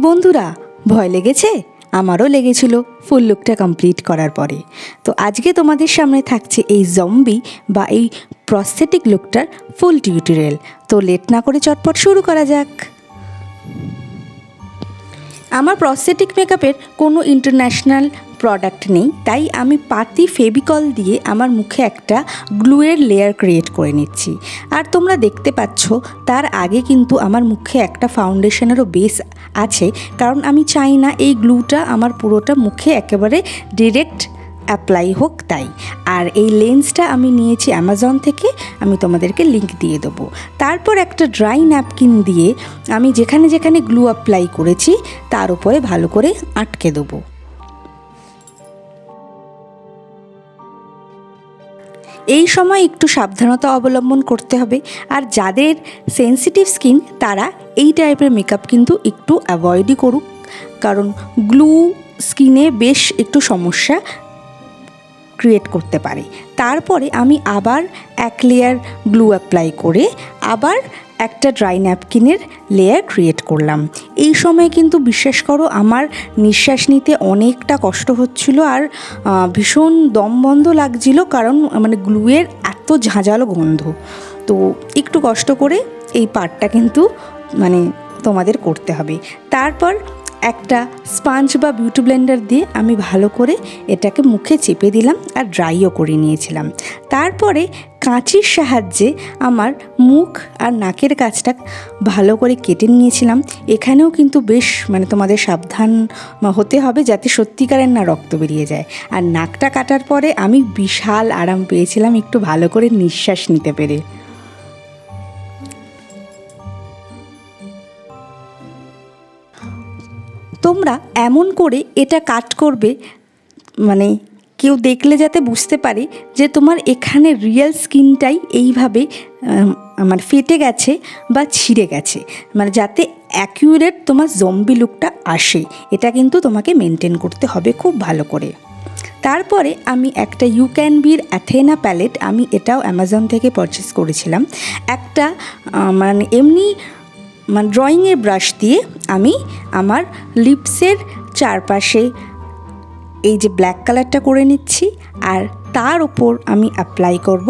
বন্ধুরা, ভয় লেগেছে? আমারও লেগেছিল ফুল লুকটা কমপ্লিট করার পরে। তো আজকে তোমাদের সামনে থাকছে এই জম্বি বা এই প্রস্থেটিক লুকটার ফুল টিউটোরিয়াল। তো লেট না করে চটপট শুরু করা যাক। আমার প্রস্থেটিক মেকআপের কোনো ইন্টারন্যাশনাল প্রোডাক্ট নেই, তাই আমি পাতি ফেভিকল দিয়ে আমার মুখে একটা গ্লুয়ের লেয়ার ক্রিয়েট করে নিচ্ছি। আর তোমরা দেখতে পাচ্ছ তার আগে কিন্তু আমার মুখে একটা ফাউন্ডেশনেরও বেস আছে, কারণ আমি চাই না এই গ্লুটা আমার পুরোটা মুখে একেবারে ডিরেক্ট অ্যাপ্লাই হোক তাই। আর এই লেন্সটা আমি নিয়েছি অ্যামাজন থেকে, আমি তোমাদেরকে লিংক দিয়ে দেবো। তারপর একটা ড্রাই ন্যাপকিন দিয়ে আমি যেখানে যেখানে গ্লু অ্যাপ্লাই করেছি তার উপরে ভালো করে আটকে দেবো। এই সময় একটু সাবধানতা অবলম্বন করতে হবে। আর যাদের সেন্সিটিভ স্কিন তারা এই টাইপের মেকআপ কিন্তু একটু অ্যাভয়েডই করুক, কারণ গ্লু স্কিনে বেশ একটু সমস্যা ক্রিয়েট করতে পারে। তারপরে আমি আবার এক লেয়ার গ্লু অ্যাপ্লাই করে আবার একটা ড্রাই ন্যাপকিনের লেয়ার ক্রিয়েট করলাম। এই সময় কিন্তু বিশ্বাস করো আমার নিঃশ্বাস নিতে অনেকটা কষ্ট হচ্ছিল আর ভীষণ দম বন্ধ লাগছিল, কারণ মানে গ্লুয়ের এত ঝাঁঝালো গন্ধ। তো একটু কষ্ট করে এই পার্টটা কিন্তু মানে তোমাদের করতে হবে। তারপর একটা স্পঞ্জ বা বিউটি ব্লেন্ডার দিয়ে আমি ভালো করে এটাকে মুখে চেপে দিলাম আর ড্রাইও করে নিয়েছিলাম। তারপরে কাঁচির সাহায্যে আমার মুখ আর নাকের কাছটা ভালো করে কেটে নিয়েছিলাম। এখানেও কিন্তু বেশ মানে তোমাদের সাবধান হতে হবে যাতে সত্যিকারের না রক্ত বেরিয়ে যায়। আর নাকটা কাটার পরে আমি বিশাল আরাম পেয়েছিলাম একটু ভালো করে নিঃশ্বাস নিতে পেরে। তোমরা এমন করে এটা কাট করবে মানে কেউ দেখলে যাতে বুঝতে পারে যে তোমার এখানে রিয়েল স্কিনটাই এইভাবে মানে ফেটে গেছে বা ছিঁড়ে গেছে, মানে যাতে অ্যাকিউরেট তোমার জম্বি লুকটা আসে। এটা কিন্তু তোমাকে মেনটেন করতে হবে খুব ভালো করে। তারপরে আমি একটা ইউ ক্যান বির অ্যাথেনা প্যালেট, আমি এটাও অ্যামাজন থেকে পারচেস করেছিলাম। একটা মানে এমনি মানে ড্রয়িংয়ের ব্রাশ দিয়ে আমি আমার লিপসের চারপাশে এই যে ব্ল্যাক কালারটা করে নিচ্ছি, আর তার ওপর আমি অ্যাপ্লাই করব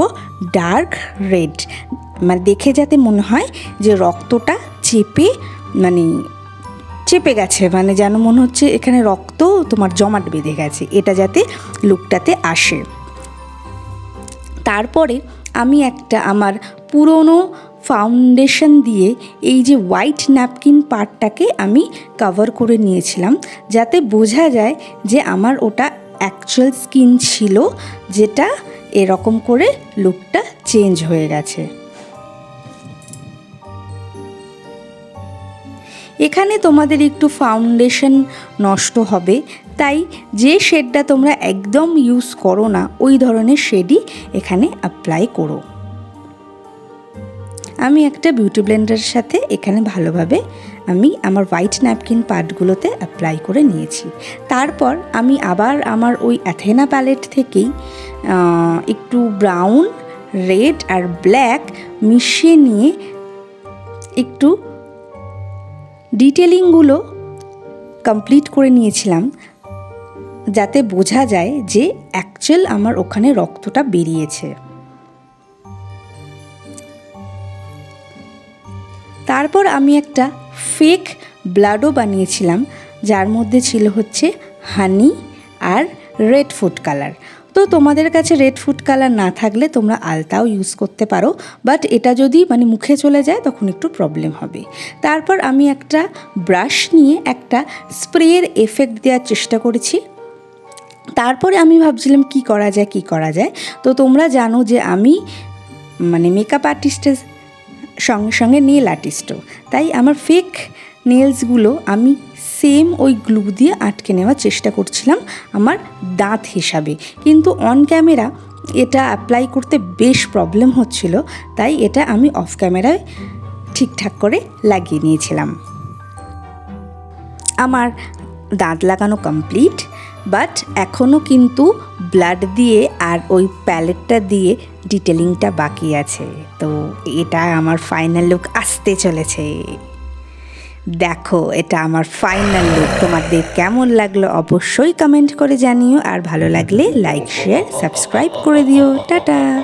ডার্ক রেড, মানে দেখে যাতে মনে হয় যে রক্তটা চেপে গেছে, মানে যেন মনে হচ্ছে এখানে রক্ত তোমার জমাট বেঁধে গেছে, এটা যাতে লুকটাতে আসে। তারপরে আমি একটা আমার পুরনো ফাউন্ডেশন দিয়ে এই যে হোয়াইট ন্যাপকিন পার্টটাকে আমি কভার করে নিয়েছিলাম, যাতে বোঝা যায় যে আমার ওটা অ্যাকচুয়াল স্কিন ছিল, যেটা এরকম করে লুকটা চেঞ্জ হয়ে গেছে। এখানে তোমাদের একটু ফাউন্ডেশন নষ্ট হবে, তাই যে শেডটা তোমরা একদম ইউজ করো না ওই ধরনের শেডই এখানে অ্যাপ্লাই করো। আমি একটা বিউটি ব্লেন্ডারের সাথে এখানে ভালোভাবে আমি আমার হোয়াইট ন্যাপকিন পার্টগুলোতে অ্যাপ্লাই করে নিয়েছি। তারপর আমি আবার আমার ওই অ্যাথেনা প্যালেট থেকেই একটু ব্রাউন, রেড আর ব্ল্যাক মিশিয়ে নিয়ে একটু ডিটেলিংগুলো কমপ্লিট করে নিয়েছিলাম, যাতে বোঝা যায় যে অ্যাকচুয়াল আমার ওখানে রক্তটা বেরিয়েছে। তারপর আমি একটা ফেক ব্লাডও বানিয়েছিলাম, যার মধ্যে ছিল হচ্ছে হানি আর রেড ফুড কালার। তো তোমাদের কাছে রেড ফুড কালার না থাকলে তোমরা আলতাও ইউজ করতে পারো, বাট এটা যদি মানে মুখে চলে যায় তখন একটু প্রবলেম হবে। তারপর আমি একটা ব্রাশ নিয়ে একটা স্প্রের এফেক্ট দেওয়ার চেষ্টা করেছি। তারপরে আমি ভাবছিলাম কি করা যায়। তো তোমরা জানো যে আমি মানে মেকআপ আর্টিস্টের সঙ্গে সঙ্গে নেল আর্টিস্টও, তাই আমার ফেক নেলসগুলো আমি সেম ওই গ্লু দিয়ে আটকে নেওয়ার চেষ্টা করছিলাম আমার দাঁত হিসাবে, কিন্তু অন ক্যামেরা এটা অ্যাপ্লাই করতে বেশ প্রবলেম হচ্ছিল, তাই এটা আমি অফ ক্যামেরায় ঠিকঠাক করে লাগিয়ে নিয়েছিলাম। আমার দাঁত লাগানো কমপ্লিট, বাট এখনও কিন্তু ব্লাড দিয়ে আর ওই প্যালেটটা দিয়ে ডিটেলিংটা বাকি আছে। তো এটা আমার ফাইনাল লুক আসতে চলেছে। দেখো এটা আমার ফাইনাল লুক। তোমাদের কেমন লাগলো অবশ্যই কমেন্ট করে জানিও, আর ভালো লাগলে লাইক শেয়ার সাবস্ক্রাইব করে দিও। টাটা।